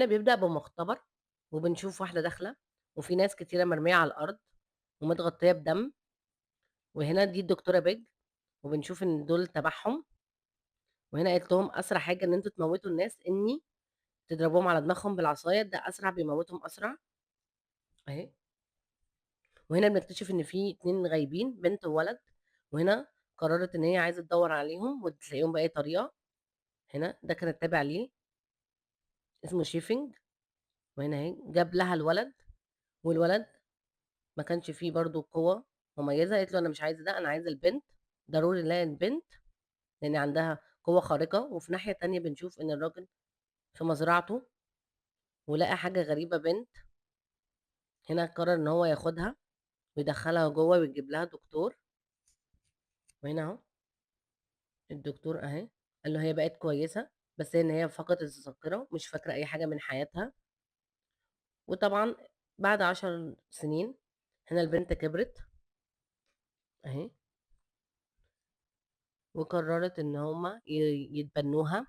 وهنا بيبدأ بمختبر، وبنشوف واحدة داخلة، وفي ناس كتيرة مرمية على الأرض ومتغطية بدم، وهنا دي الدكتورة بيج، وبنشوف إن دول تبعهم، وهنا قالت لهم أسرع حاجة إن أنتوا تموتوا الناس إني تضربوهم على دماغهم بالعصاية، ده أسرع بيموتهم أسرع أهي. وهنا بنكتشف إن في اتنين غايبين بنت وولد، وهنا قررت إن هي عايزة تدور عليهم وتلاقيهم بأي طريقة. هنا ده كان التابع ليه اسمه شيفينج، وهنا اهي جاب لها الولد، والولد ما كانش فيه برضو قوة مميزة، قالت له أنا مش عايزة ده، أنا عايزة البنت، ضروري نلاقي البنت لأن عندها قوة خارقة. وفي ناحية تانية بنشوف إن الراجل في مزرعته ولقى حاجة غريبة بنت، هنا قرر إن هو ياخدها ويدخلها جوه ويجيب لها دكتور، وهنا أهو الدكتور أهي قال له هي بقت كويسة، بس إن هي فقدت الذاكرة مش فاكرة أي حاجة من حياتها. وطبعا بعد 10 سنين هنا البنت كبرت أهي، وقررت إن هما يتبنوها،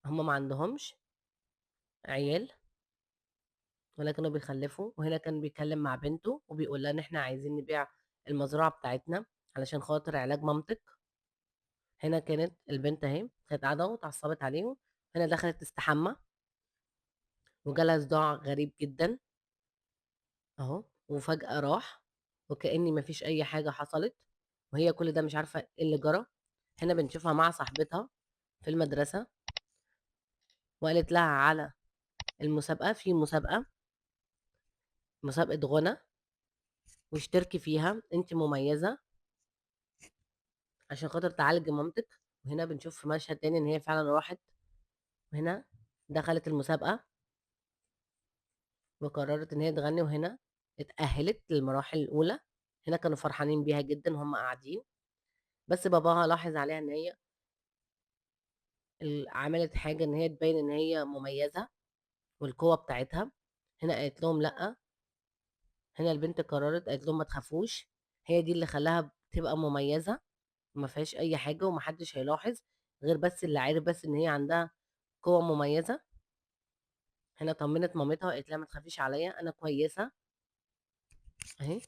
هما ما عندهمش عيال ولا كانوا بيخلفوا. وهنا كان بيتكلم مع بنته وبيقول لها ان احنا عايزين نبيع المزرعة بتاعتنا علشان خاطر علاج مامتك. هنا كانت البنت اهي كانت قاعدة واتعصبت عليهم، هنا دخلت تستحمى وجالها صداع غريب جدا اهو، وفجأة راح وكأني مفيش اي حاجة حصلت، وهي كل ده مش عارفة ايه اللي جرى. هنا بنشوفها مع صاحبتها في المدرسة، وقالت لها على المسابقة، في مسابقة غنى واشتركي فيها انت مميزة عشان خاطر تعالجي مامتك. وهنا بنشوف في مشهد تاني ان هي فعلا راحت، وهنا دخلت المسابقة وقررت ان هي تغني، وهنا اتأهلت للمراحل الأولى. هنا كانوا فرحانين بيها جدا وهم قاعدين، بس باباها لاحظ عليها ان هي عملت حاجة ان هي تبين ان هي مميزة والقوة بتاعتها. هنا قالت لهم لأ، هنا البنت قررت قالت لهم ما تخافوش، هي دي اللي خلاها تبقى مميزة وما فيهاش اي حاجة ومحدش هيلاحظ غير بس اللي عارف بس ان هي عندها قوة مميزة. هنا طمنت مامتها وقالت لها ما تخافيش عليا انا كويسه اهي.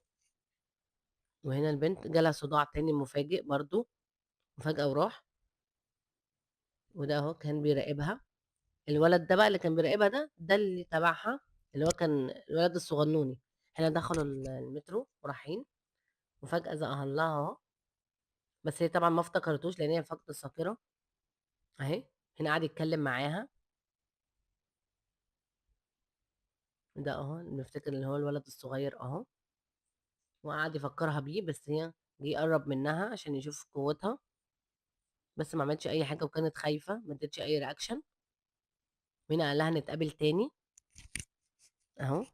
وهنا البنت جالها صداع تاني مفاجئ برضو، مفاجأة وراح، وده اهو كان بيراقبها. الولد ده بقى اللي كان بيراقبها ده اللي تبعها، اللي هو كان الولد الصغنوني. هنا دخلوا المترو ورايحين، وفجأة زقها لها اهو، بس هي طبعا ما افتكرتوش لان هي فقدت الذاكرة اهي. هنا قعد يتكلم معاها، ده اهو بنفتكر اللي هو الولد الصغير اهو، وقعد يفكرها بيه، بس هي جه يقرب منها عشان يشوف قوتها، بس ما عملتش اي حاجه وكانت خايفه ما ادتش اي رياكشن. وهنا قال لها نتقابل تاني اهو.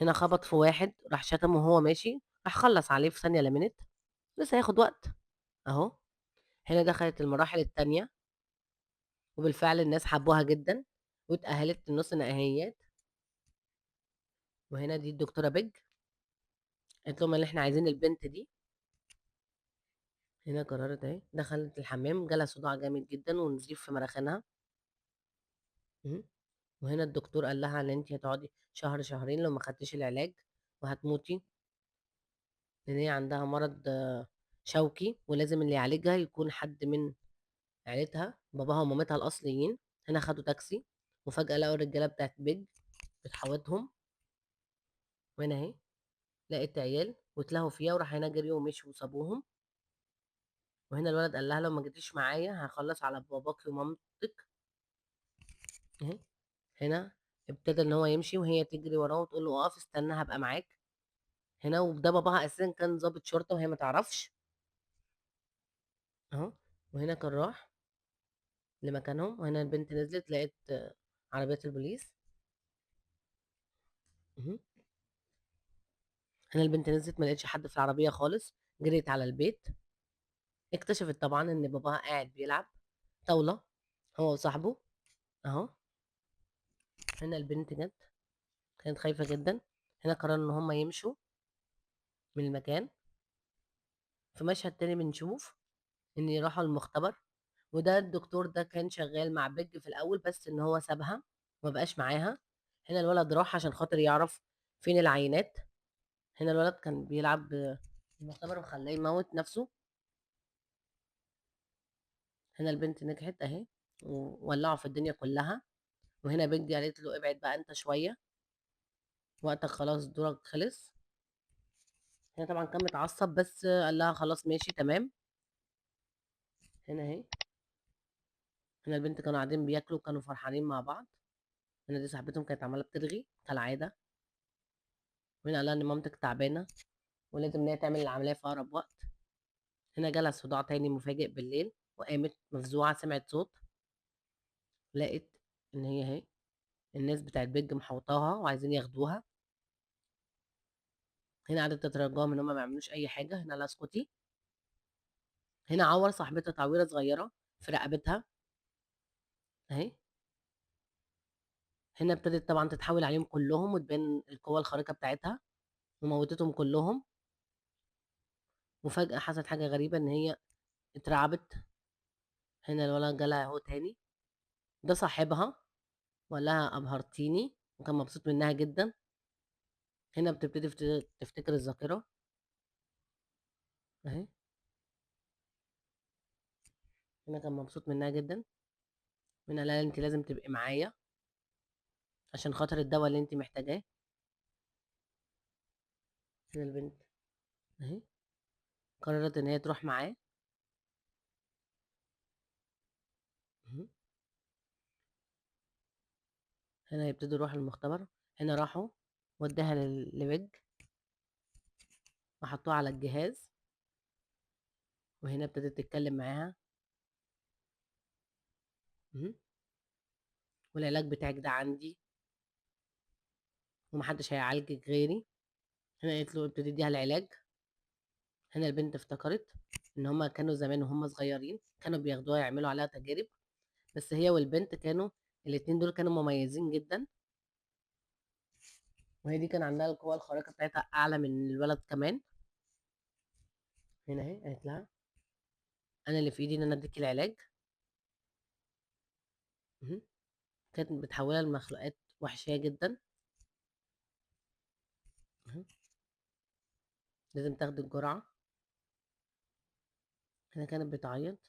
هنا خبط في واحد راح شتمه وهو ماشي، راح خلص عليه في ثانيه لمنت، بس هياخد وقت اهو. هنا دخلت المراحل التانية، وبالفعل الناس حبوها جدا واتأهلت لنص نهائيات. وهنا دي الدكتورة بيج قالت لهم ان احنا عايزين البنت دي. هنا قررت اهي دخلت الحمام جالها صداع جامد جدا ونزيف في مراخينها مهم. وهنا الدكتور قال لها ان انت هتقعدي شهر شهرين لو ما خدتيش العلاج وهتموتي، لان هي عندها مرض شوكي ولازم اللي يعالجها يكون حد من عيلتها، باباها ومامتها الاصليين. هنا خدوا تاكسي وفجأة لقوا الرجالة بتاعت بيج بتحاوطهم، وهنا اهي لقيت عيال واتلهوا فيها وراح هنا جريوا ومشوا وسابوهم. وهنا الولد قال لها لو ما جيتيش معايا هخلص على باباكي ومامتك اهي. هنا ابتدى ان هو يمشي وهي تجري وراه وتقول له اقف استنى هبقى معاك. هنا وده باباها اساسا كان ضابط شرطة وهي ما تعرفش اهو. وهنا كان راح لمكانهم، وهنا البنت نزلت لقيت عربية البوليس مهم. هنا البنت نزلت ما لقيتش حد في العربية خالص، جريت على البيت، اكتشفت طبعا ان باباها قاعد بيلعب طاولة هو وصاحبه اهو. هنا البنت جت كانت خايفة جدا، هنا قرروا ان هم يمشوا من المكان. في مشهد تاني بنشوف ان راحوا المختبر وده الدكتور ده كان شغال مع بيج في الأول، بس إن هو سابها وما بقاش معاها. هنا الولد راح عشان خاطر يعرف فين العينات. هنا الولد كان بيلعب المختبر وخلاه يموت نفسه. هنا البنت نجحت اهي، وولعوا في الدنيا كلها. وهنا بيج قالت له ابعد بقى انت شوية، وقتك خلاص، دورك خلص. هنا طبعا كان متعصب، بس قال لها خلاص ماشي تمام. هنا اهي. هنا البنت كانوا قاعدين بياكلوا وكانوا فرحانين مع بعض. هنا دي صاحبتهم كانت عمالة بترغي كالعادة. وهنا قال لها ان مامتك تعبانة ولازم ان هي تعمل العملية في أقرب وقت. هنا جالها صداع تاني مفاجئ بالليل، وقامت مفزوعة، سمعت صوت، لقت ان هي اهي الناس بتاعت بيج محوطاها وعايزين ياخدوها. هنا قعدت تترجاهم ان هم ما يعملوش اي حاجة. هنا لا اسكتي. هنا عور صاحبتها تعويرة صغيرة في رقبتها اهي. هنا ابتدت طبعا تتحول عليهم كلهم وتبان القوة الخارقة بتاعتها، وموتتهم كلهم. وفجأة حصلت حاجة غريبة، ان هي اترعبت. هنا الولد جالها اهو تاني، ده صاحبها، وقال لها ابهرتيني، وكان مبسوط منها جدا. هنا بتبتدي تفتكر الذاكرة اهي. هنا كان مبسوط منها جدا. هنا لا، انت لازم تبقي معايا عشان خاطر الدواء اللي انت محتاجاه. هنا البنت اهي قررت ان هي تروح معاه. مهم. هنا يبتدوا يروحوا المختبر. هنا راحوا، وداها لبيج وحطوها على الجهاز. وهنا ابتدت تتكلم معاها. مهم. والعلاج بتاعك ده عندي، ومحدش هيعالجك غيري. هنا قالت له ابتدي اديها العلاج. هنا البنت افتكرت ان هما كانوا زمان وهم صغيرين كانوا بياخدوها يعملوا عليها تجارب، بس هي والبنت كانوا الاتنين دول كانوا مميزين جدا. وهي دي كان عندها القوة الخارقة بتاعتها أعلى من الولد كمان. هنا اهي قالت لها أنا اللي في إيدي إن أنا أديكي العلاج. مهم. كانت بتحولها لمخلوقات وحشية جدا. مهم. لازم تاخدي الجرعة. هنا كانت بتعيط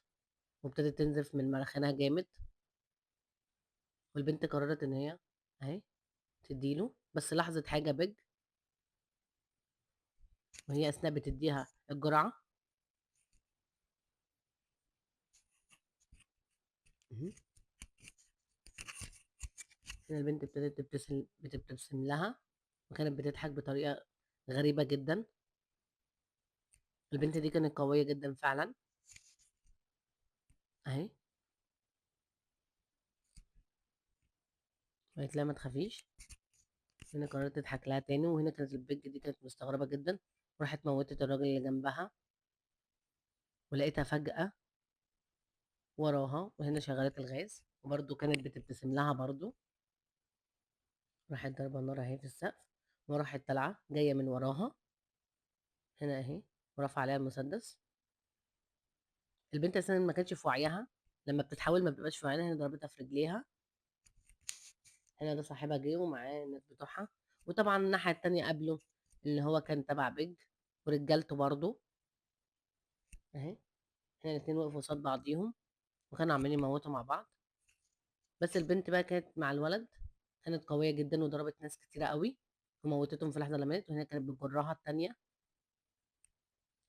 وابتدت تنزف من مناخيرها جامد. والبنت قررت إن هي أهي تديله، بس لاحظت حاجة بيج وهي أثناء بتديها الجرعة. مهم. هنا البنت ابتدت بتبتسم لها، وكانت بتضحك بطريقة غريبة جدا. البنت دي كانت قوية جدا فعلا اهي. قالت لها ما تخافيش. هنا قررت تضحك لها تاني. وهنا كانت البنت دي كانت مستغربة جدا، وراحت موتت الراجل اللي جنبها. ولقيتها فجأة وراها، وهنا شغلت الغاز وبرضه كانت بتبتسم لها برضه. راحت ضربة النار اهي في السقف، وراحت طالعة جاية من وراها. هنا اهي، ورفع عليها المسدس. البنت اساسا ما كانتش في وعيها، لما بتتحول ما بتبقاش في وعيها. هنا ضربتها في رجليها. هنا ده صاحبها جه ومعاه الناس بتوعها. وطبعا الناحية التانية قابله اللي هو كان تبع بيج ورجالته برضه اهي. هنا الاتنين وقفوا قصاد بعضيهم وكانوا عمالين يموتوا مع بعض. بس البنت بقى كانت مع الولد، كانت قوية جدا وضربت ناس كتيرة قوي وموتتهم في لحظة لما ماتت. وهنا كانت بتجرها التانية.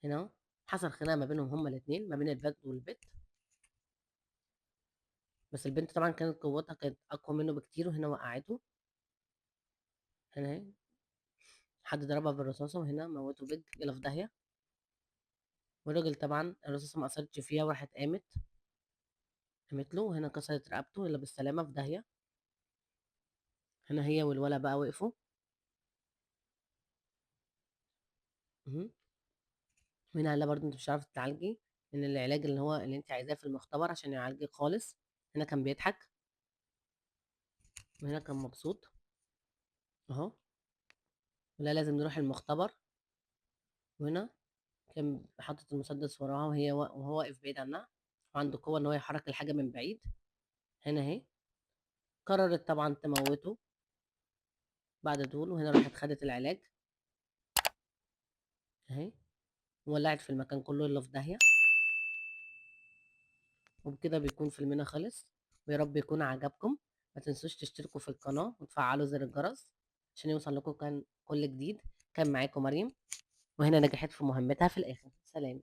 هنا حصل خناقة ما بينهم هما الاتنين، ما بين البنت والبت. بس البنت طبعا كانت قوتها كانت أقوى منه بكتير. وهنا وقعته. هنا اهي حد ضربها بالرصاصة، وهنا موته بيج يلا في داهية. والراجل طبعا الرصاصة ما أثرتش فيها وراحت قامت له. وهنا كسرت رقبته يلا بالسلامة في داهية. هنا هي والولا بقى وقفوا. مهم. هنا قال لها برضه انت مش هتعرفي تتعالجي، ان العلاج اللي هو اللي انت عايزاه في المختبر عشان يعالجك خالص. هنا كان بيضحك، وهنا كان مبسوط اهو. ولا لازم نروح المختبر. وهنا كان حاطط المسدس وراها وهو واقف بعيد عنها. وعنده قوة إن هو يحرك الحاجة من بعيد. هنا أهي قررت طبعًا تموّته بعد دول، وهنا راحت خدت العلاج أهي، وولّعت في المكان كله يالّا في داهية. وبكده بيكون فيلمنا خلص، ويا رب يكون عجبكم. ما تنسوش تشتركوا في القناة وتفعلوا زر الجرس عشان يوصل لكم كل جديد. كان معاكم مريم، وهنا نجحت في مهمتها في الآخر. سلام.